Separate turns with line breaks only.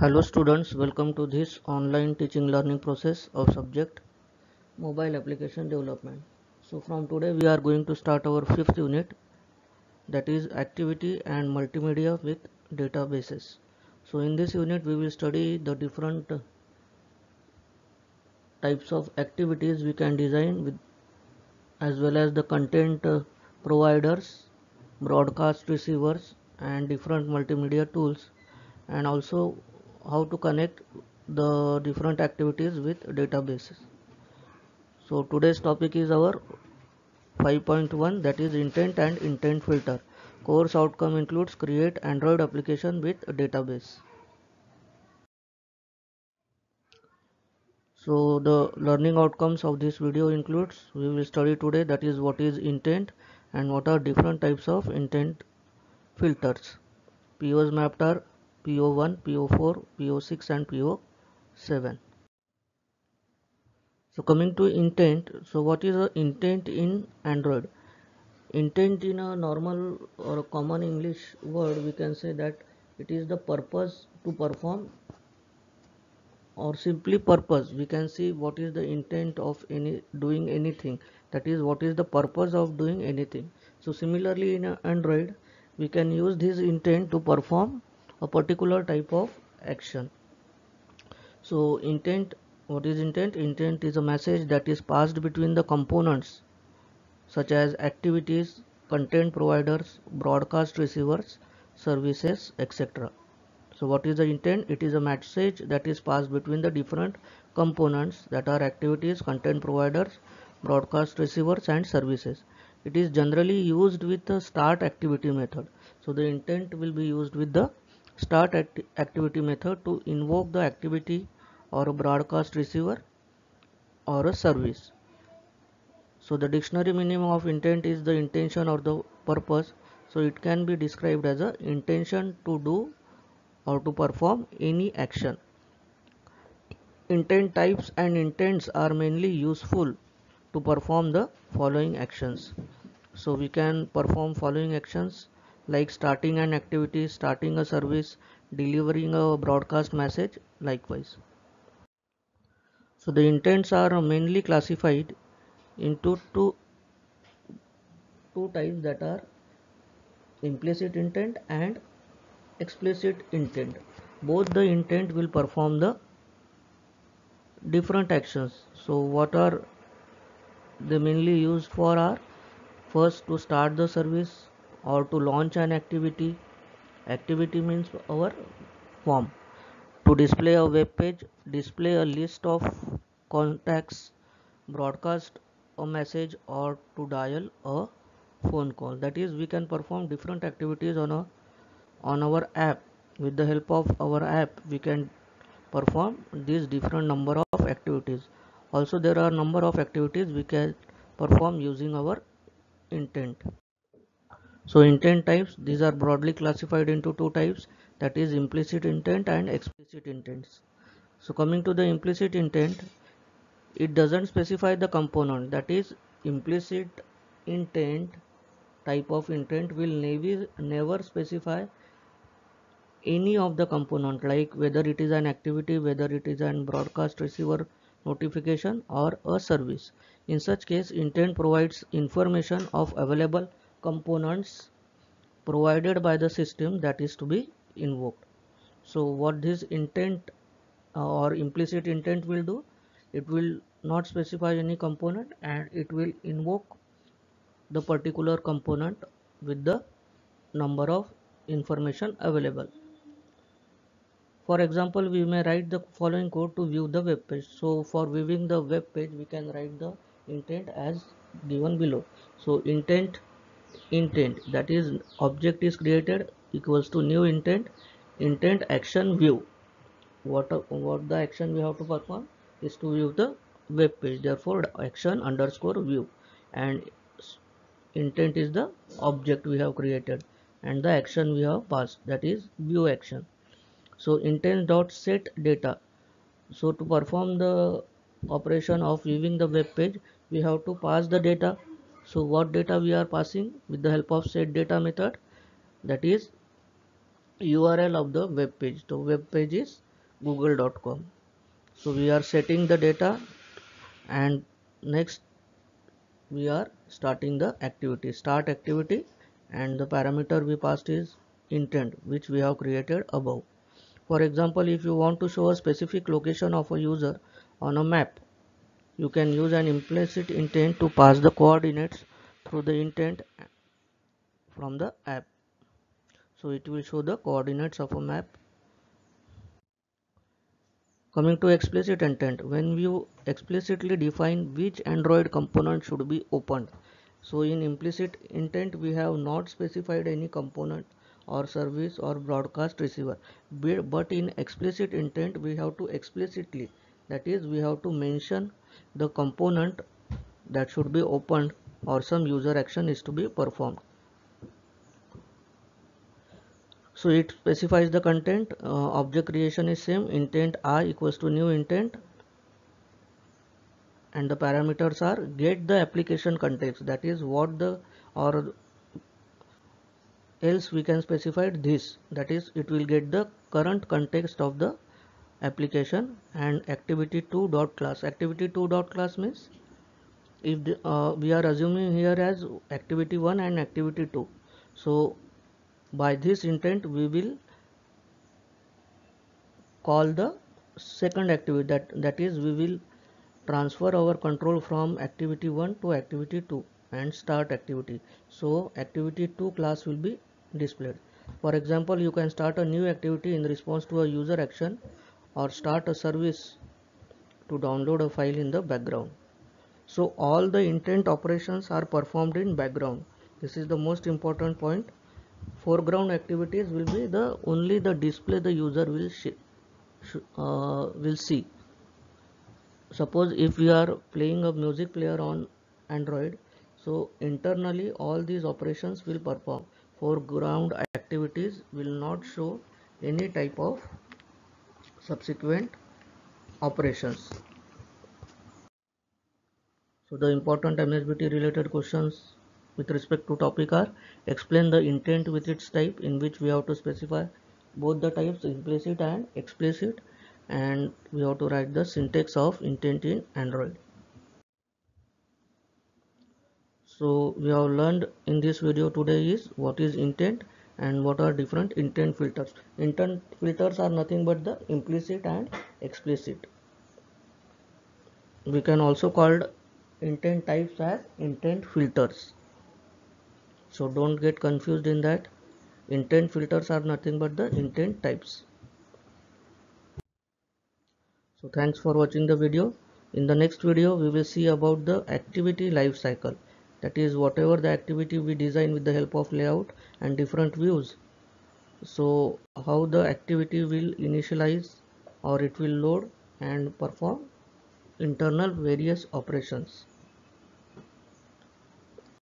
Hello students, welcome to this online teaching learning process of subject mobile application development. So from today we are going to start our fifth unit, that is activity and multimedia with databases. So in this unit we will study the different types of activities we can design with, as well as the content providers, broadcast receivers and different multimedia tools, and also how to connect the different activities with databases. So today's topic is our 5.1, that is intent and intent filter. Course outcome includes create Android application with database. So the learning outcomes of this video includes, we will study today, that is what is intent and what are different types of intent filters. POs mapped are PO1, PO4, PO6 and PO7. So coming to intent, so what is the intent in Android? Intent in a normal or a common English word, we can say that it is the purpose to perform, or simply purpose. We can see what is the intent of any doing anything, that is what is the purpose of doing anything. So similarly in Android we can use this intent to perform a particular type of action. So intent, what is intent? Intent is a message that is passed between the components such as activities, content providers, broadcast receivers, services, etc. So what is the intent? It is a message that is passed between the different components, that are activities, content providers, broadcast receivers and services. It is generally used with the start activity method. So the intent will be used with the start activity method to invoke the activity or a broadcast receiver or a service. So the dictionary meaning of intent is the intention or the purpose. So it can be described as a intention to do or to perform any action. Intent types and intents are mainly useful to perform the following actions. So we can perform following actions like starting an activity, starting a service, delivering a broadcast message, likewise. So the intents are mainly classified into two types, that are implicit intent and explicit intent. Both the intent will perform the different actions. So what are they mainly used for are, first to start the service or to launch an activity. Activity means our form. To display a web page, display a list of contacts, broadcast a message, or to dial a phone call. That is, we can perform different activities on our app. With the help of our app we can perform these different number of activities. Also there are number of activities we can perform using our intent. So intent types, these are broadly classified into two types, that is implicit intent and explicit intents. So coming to the implicit intent, it doesn't specify the component. That is, implicit intent type of intent will never specify any of the component, like whether it is an activity, whether it is an broadcast receiver notification or a service. In such case, intent provides information of available components provided by the system that is to be invoked. So what this intent or implicit intent will do, it will not specify any component and it will invoke the particular component with the number of information available. For example, we may write the following code to view the web page. So for viewing the web page, we can write the intent as given below. So intent, that is object is created equals to new intent action view. What the action we have to perform is to view the web page. Therefore action underscore view, and intent is the object we have created and the action we have passed, that is view action. So intent dot set data. So to perform the operation of viewing the web page, we have to pass the data. So what data we are passing with the help of set data method, that is URL of the web page. So web page is google.com. So we are setting the data, and next we are starting the activity, start activity, and the parameter we passed is intent, which we have created above. For example, if you want to show a specific location of a user on a map, you can use an implicit intent to pass the coordinates through the intent from the app. So it will show the coordinates of a map. Coming to explicit intent, when you explicitly define which Android component should be opened. So in implicit intent, we have not specified any component or service or broadcast receiver. But in explicit intent, we have to explicitly, that is, we have to mention the component that should be opened or some user action is to be performed. So it specifies the content. Object creation is same, intent I equals to new intent, and the parameters are get the application context, that is what the, or else we can specify this, that is it will get the current context of the application. And activity2 dot class, activity2 dot class means if we are assuming here as activity1 and activity2. So by this intent we will call the second activity, that is we will transfer our control from activity 1 to activity 2 and start activity. So activity 2 class will be displayed. For example, you can start a new activity in response to a user action or start a service to download a file in the background. So all the intent operations are performed in background. This is the most important point. Foreground activities will be the only the display the user will see. Suppose if we are playing a music player on Android, so internally all these operations will perform. Foreground activities will not show any type of subsequent operations. So the important MSBT related questions with respect to topic are: explain the intent with its type, in which we have to specify both the types implicit and explicit, and we have to write the syntax of intent in Android. So we have learned in this video today is what is intent and what are different intent filters. Intent filters are nothing but the implicit and explicit. We can also call intent types as intent filters. So don't get confused in that. Intent filters are nothing but the intent types. So thanks for watching the video. In the next video we will see about the activity life cycle, that is whatever the activity we design with the help of layout and different views. So how the activity will initialize or it will load and perform internal various operations.